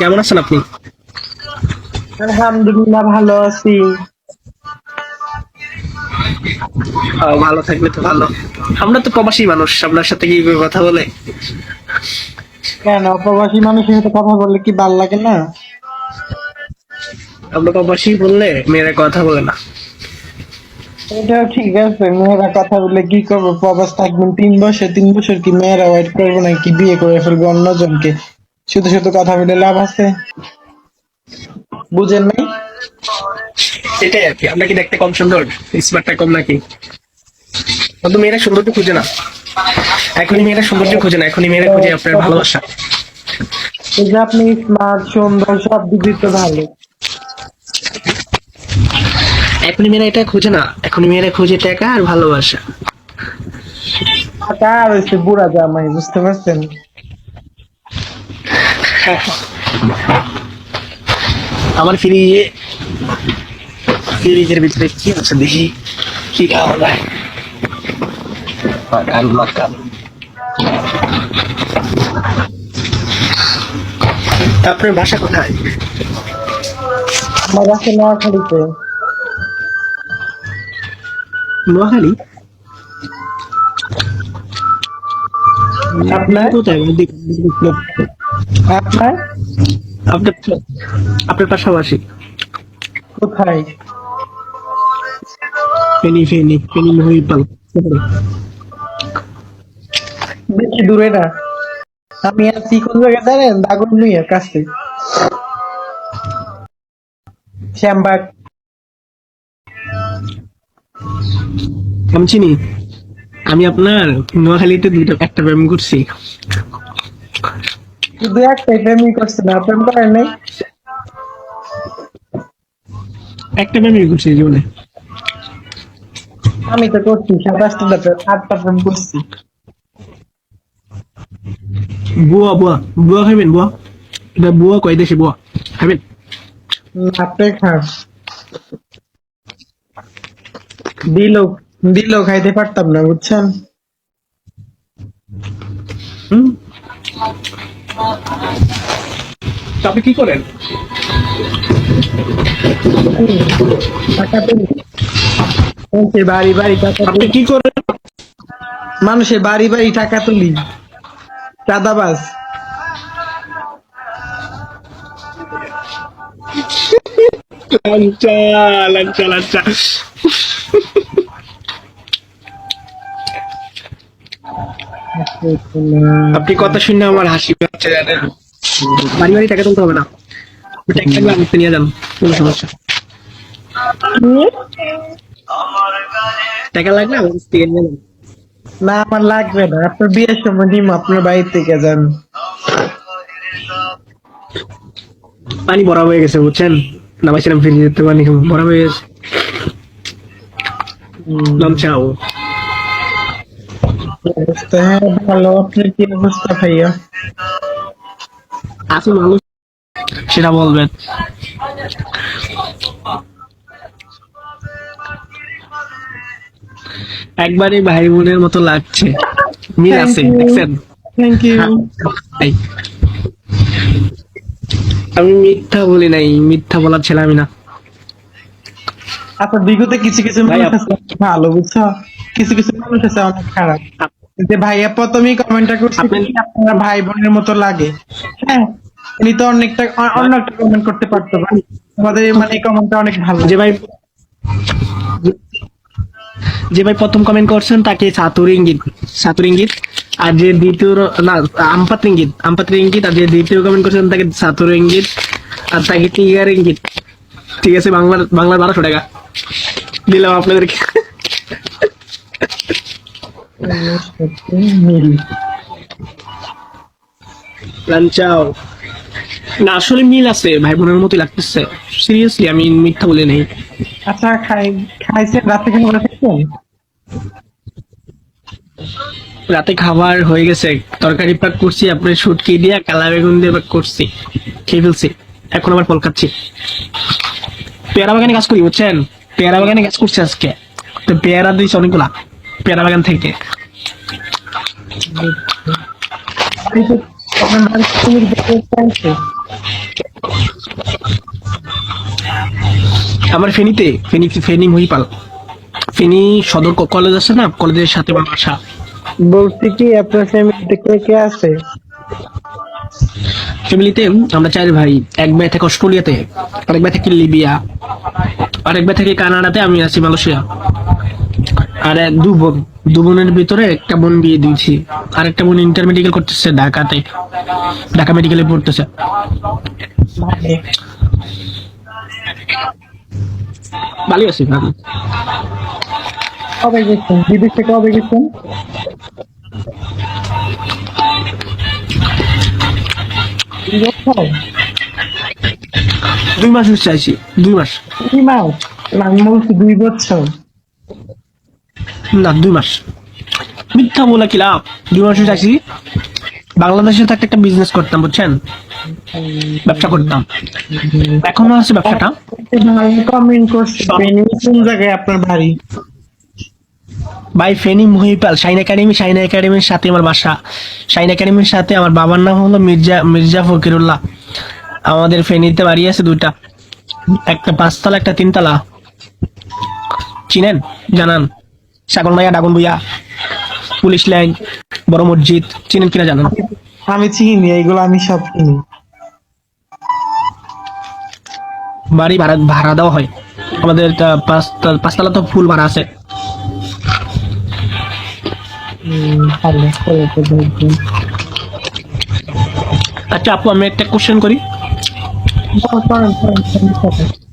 কেমন আছেন আপনি? আলহামদুলিল্লাহ ভালো আছি। ভালো থাকলে তো ভালো। আমরা তো প্রবাসী মানুষ, আপনার সাথে কি করে কথা বলে? কেন প্রবাসী মানুষের সাথে কথা বললে কি ভাল লাগে না? আমরা প্রবাসী বললে মেয়েরা কথা বলে না। এটাও ঠিক আছে, মেয়েরা কথা বললে কি করবো? প্রবাস থাকবেন 3 বছর, 3 বছর কি মেয়েরা ওয়েট করবো নাকি? বিয়ে করে ফেলবে অন্যজনকে? শুধু শুধু কথা বলে লাভ আছে? বুঝেন নাই? সেটাই আর কি। আমরা কি দেখতে কম সুন্দর? স্মার্টটা কম নাকি? অত মেয়েরা সৌন্দর্য খুঁজে না। এখনই মেয়েরা সৌন্দর্য খোঁজে না, এখনই মেয়েরা খুঁজে আপনার ভালোবাসা। এই যে আপনি স্মার্ট, সুন্দর, সব দিক দিয়ে তো ভালো। এখনই মেয়েরা এটা খুঁজে না, এখনই মেয়েরা খুঁজে টাকা আর ভালোবাসা। টাকা আর হচ্ছে বুড়া জামাই, বুঝতে পারছেন? আমার ফ্রিজের ভিতরে কি আছে দেখি, কি খাওয়া যায়। মাকান মাকান। আপনার বাসা কোথায়? আমার বাসা নোয়াখালীতে। নোয়াখালী? আপনার? কোথায়? আপনার আপনার আপনার পাশাপাশি। কোথায়? ফেনী মহিপাল। বেশি দূরে না। আমি আছি কোন জায়গায় জানেন? দাগনভূঞার কাছে, শ্যামবাগ। আমি চিনি। আমি আপনার নোয়াখালীতে একটা প্রেম করছি। শুধু একটাই প্রেমই করছে না, প্রেম করেন নাই? একটা প্রেমই করছি জীবনে। আমি তো করছি 27টা প্রেম, 8টা প্রেম করছি। বুয়া বুয়া খাইবেন? বুয়া, এটা বুয়া কয় দেশে বুয়া খাইবেন? আপনি খান। দিল দিল খাইতে পারতাম না, বুঝছেন? হুম, তা আপনি কি করেন? টাকা তুলি, মানুষের বাড়ি বাড়ি টাকা আপনি তুলি, কি করেন? মানুষের বাড়ি বাড়ি টাকা তুলি, চাঁদাবাজ। লাঞ্চা লাঞ্চা লাঞ্চা। আপনি কথা শুনে আমার হাসি পাচ্ছে জানেন। বাড়ি বাড়ি টাকা তুলতে হবে না, টাকা লাগলে আপনি নিয়ে যান, কোনো সমস্যা। টাকা লাগলে আমার কাছ থেকে নিয়ে যান। না, আমার লাগবে না, আপনার বিয়ের সময় নিম আপনার বাড়ি থেকে যান। পানি ভরা হয়ে গেছে বুঝছেন, নামাইছিলাম ফ্রিজেতে, পানি ভরা হয়ে গেছে। লাঞ্চাও। অবস্থা? হ্যাঁ ভালো, আপনার কি অবস্থা ভাইয়া? আসল মানুষ সেটা বলবেন। একবারে ভাই বোনের মতো লাগছে, মিল থ্যাংক আছে ইউ, দেখছেন? Thank you. হ্যাঁ, তাই। আমি মিথ্যা বলি নাই, মিথ্যা বলার ছেলে আমি না। আপনার বিগতে কিছু কিছু ভাই মানুষ আছে অনেক ভালো, বুঝছো? কিছু কিছু মানুষ আছে অনেক খারাপ। যে ভাইয়া প্রথমেই কমেন্টটা করছে আপনি কি আপনারা ভাই বোনের মতো লাগে। হ্যাঁ, উনি তো অন্য একটা কমেন্ট করতে পারতো ভাই। আমাদের মানে এই কমেন্টটা অনেক ভালো যে লাগে। ভাই যে ভাই প্রথম কমেন্ট করছেন তাকে সাতুর ইঙ্গিত, আর যে দ্বিতীয়, না, আমপাত ইঙ্গিত, আর যে দ্বিতীয় কমেন্ট করছেন তাকে সাতুর ইঙ্গিত, আর তাকে টিগার ইঙ্গিত। ঠিক আছে, বাংলার 1200 টাকা দিলাম আপনাদেরকে। মিল। লাঞ্চাও। না, আসলে মিল আছে, ভাই বোনের মতোই লাগতেছে। সিরিয়াসলি, আমি মিথ্যা বলি নাই। আচ্ছা, খাইছেন? রাতে খাবার খাইছেন? রাতে খাবার হয়ে গেছে, তরকারি পাক করছি আপনার শুটকি দিয়ে, কালা বেগুন দিয়ে পাক করছি, খেয়ে ফেলছি। এখন আবার ফল খাচ্ছি। পেয়ারা বাগানে কাজ করি বুঝছেন, পেয়ারা বাগানে কাজ করছি আজকে। তো পেয়ারা দিয়েছে অনেকগুলা পেয়ারা বাগান থেকে। আপনার বাড়িতে কুমির দেখতে আসছে? আমার ফেনীতে, ফেনী মহিপাল, ফেনী সদর কলেজ আছে না, কলেজের সাথে আমার বাসা। বলছি কি আপনার ফ্যামিলিতে কে কে আছে? ফ্যামিলিতে আমরা 4 ভাই। এক ভাই থাকে অস্ট্রেলিয়াতে, আরেক ভাই থাকে লিবিয়া, আরেক ভাই থাকে কানাডাতে, আমি আছি মালয়েশিয়া। আর দু বোন, দু বোনের ভিতরে একটা বোন বিয়ে দিয়েছি, আরেকটা বোন ইন্টারমেডিকেল করতেছে ঢাকাতে, ঢাকা মেডিকেলে পড়তেছে। ভালো। ভালো আছি ভালো। কবে গেছেন বিদেশে, কবে গেছেন? এই বছর? 2 মাস হচ্ছে আইছি, 2 মাস। 2 মাস? না, আমি বলছি 2 বছর। না 2 মাস, মিথ্যা বলে কি লাভ? 2 মাস হচ্ছে আইছি। বাংলাদেশে থাকতে একটা বিজনেস করতাম, বুঝছেন, ব্যবসা করতাম, এখনো আছে ব্যবসাটা। ভাই কমেন্ট করছে বেনি কোন জায়গায় আপনার বাড়ি? ভাই Feni Mahipal, Shine Academy, Shine একাডেমির সাথে আমার বাসা। শাইন একাডেমির সাথে আমার বাবার নাম হলো মির্জা ফকিরুল্লাহ। আমাদের ফেনীতে বাড়ি আছে 2টা, একটা 5 তলা, একটা 3 তলা। চিনেন, জানান? সাগর মাইয়া, ডাগন ভুইয়া, পুলিশ লাইন, বড় মসজিদ, চিনেন কিনা জানান? আমি চিনি, এইগুলো আমি সব চিনি। বাড়ি ভাড়া ভাড়া দেওয়া হয় আমাদের। 5 তলা তো ফুল ভাড়া আছে। ভালো করে তো বলছেন। আচ্ছা আপু, আমি একটা কোশ্চেন করি। করেন, সমস্যা নেই।